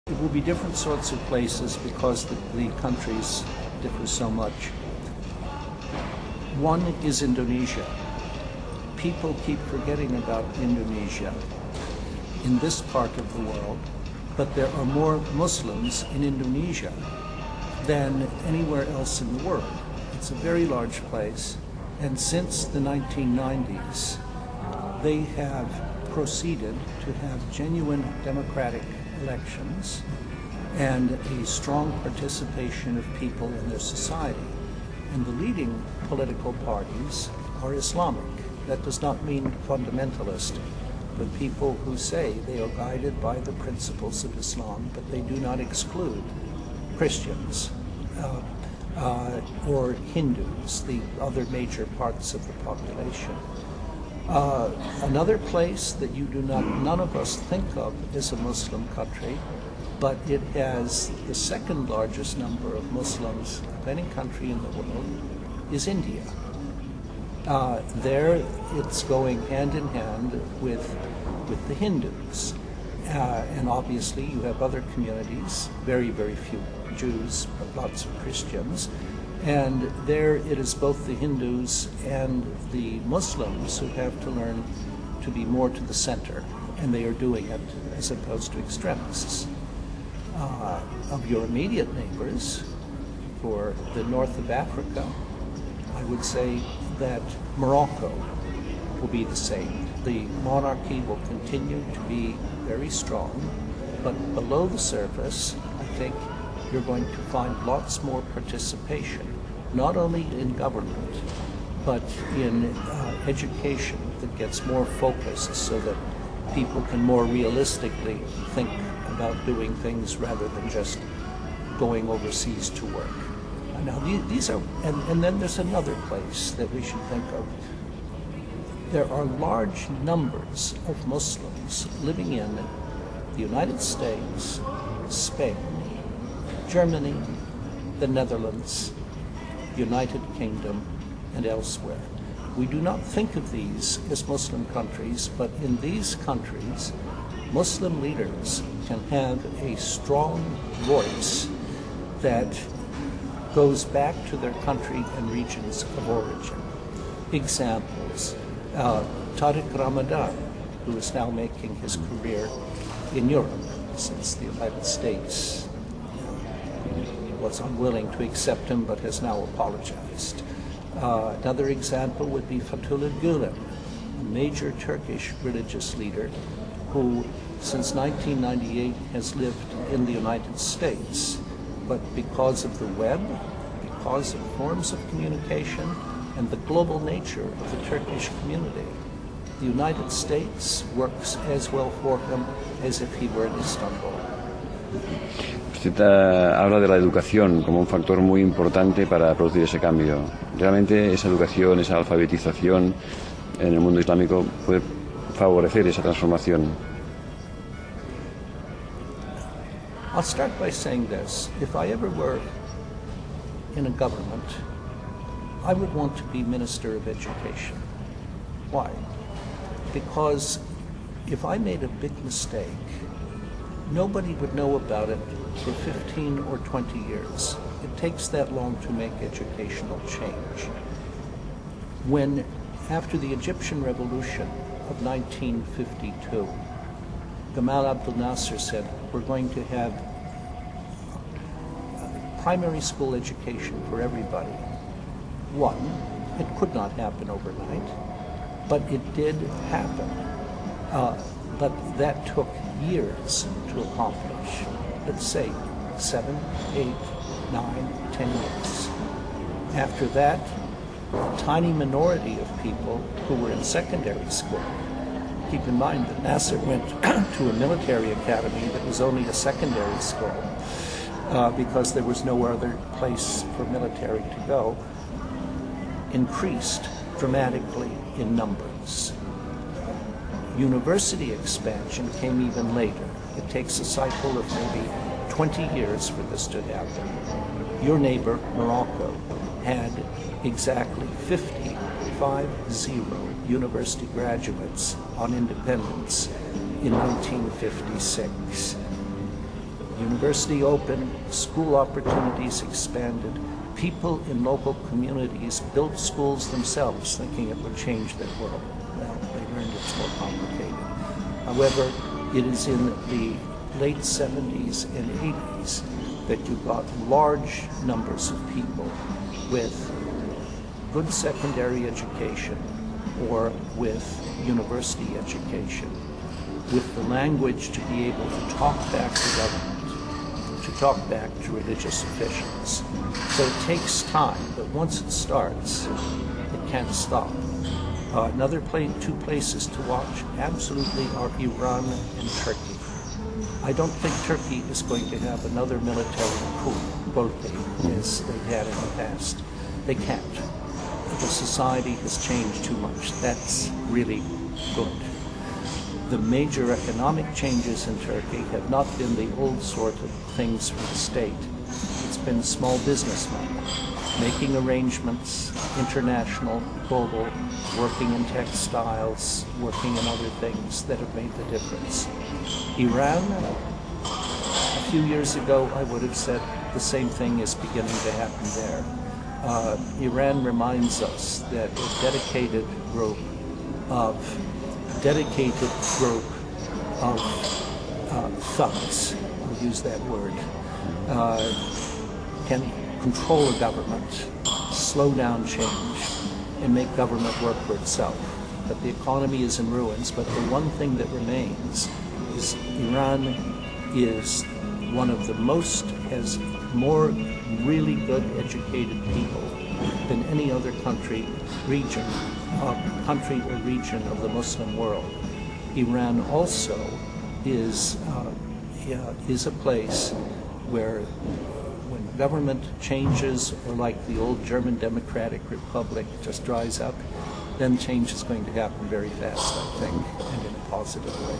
It will be different sorts of places because the countries differ so much. One is Indonesia. People keep forgetting about Indonesia in this part of the world, but there are more Muslims in Indonesia than anywhere else in the world. It's a very large place, and since the 1990s, they have proceeded to have genuine democratic elections and a strong participation of people in their society. And the leading political parties are Islamic. That does not mean fundamentalist, but people who say they are guided by the principles of Islam, but they do not exclude Christians or Hindus, the other major parts of the population. Another place that none of us think of as a Muslim country, but it has the second largest number of Muslims of any country in the world, is India. There it's going hand in hand with the Hindus. And obviously you have other communities, very, very few Jews, but lots of Christians. And there it is both the Hindus and the Muslims who have to learn to be more to the center, and they are doing it as opposed to extremists. Of your immediate neighbors, for the north of Africa, I would say that Morocco will be the same. The monarchy will continue to be very strong, but below the surface, I think you're going to find lots more participation, not only in government, but in education that gets more focused so that people can more realistically think about doing things rather than just going overseas to work. Now these are, and then there's another place that we should think of. There are large numbers of Muslims living in the United States, Spain, Germany, the Netherlands, United Kingdom, and elsewhere. We do not think of these as Muslim countries, but in these countries, Muslim leaders can have a strong voice that goes back to their country and regions of origin. Examples, Tariq Ramadan, who is now making his career in Europe since the United States was unwilling to accept him but has now apologized. Another example would be Fethullah Gulen, a major Turkish religious leader who since 1998 has lived in the United States, but because of the web, because of forms of communication, and the global nature of the Turkish community, the United States works as well for him as if he were in Istanbul. Usted habla de la educación como un factor muy importante para producir ese cambio. ¿Realmente esa educación, esa alfabetización en el mundo islámico puede favorecer esa transformación? I'll start by saying this. If I ever were in a government, I would want to be Minister of Education. Why? Because if I made a big mistake, nobody would know about it for 15 or 20 years. It takes that long to make educational change. When, after the Egyptian Revolution of 1952, Gamal Abdel Nasser said, we're going to have primary school education for everybody. One, it could not happen overnight, but it did happen. But that took years to accomplish. Let's say 7, 8, 9, 10 years. After that, a tiny minority of people who were in secondary school. Keep in mind that Nasser went to a military academy that was only a secondary school because there was no other place for military to go, increased dramatically in numbers. University expansion came even later. It takes a cycle of maybe 20 years for this to happen. Your neighbor, Morocco, had exactly 50 university graduates on independence in 1956. university opened, school opportunities expanded. People in local communities built schools themselves, thinking it would change their world. Well, they learned it's more complicated. However, it is in the late 70s and 80s that you got large numbers of people with good secondary education or with university education, with the language to be able to talk back to government, to talk back to religious officials. So it takes time, but once it starts, it can't stop. Two places to watch absolutely are Iran and Turkey. I don't think Turkey is going to have another military coup, as they had in the past. They can't. The society has changed too much. That's really good. The major economic changes in Turkey have not been the old sort of things for the state. It's been small businessmen making arrangements, international, global, working in textiles, working in other things that have made the difference. Iran, a few years ago, I would have said the same thing is beginning to happen there. Iran reminds us that a dedicated group of thugs, I'll use that word, can control a government, slow down change, and make government work for itself. But the economy is in ruins, but the one thing that remains is Iran is one of the has more really good educated people than any other country or region of the Muslim world. Iran also is a place where when government changes, or like the old German Democratic Republic just dries up, then change is going to happen very fast, I think, and in a positive way.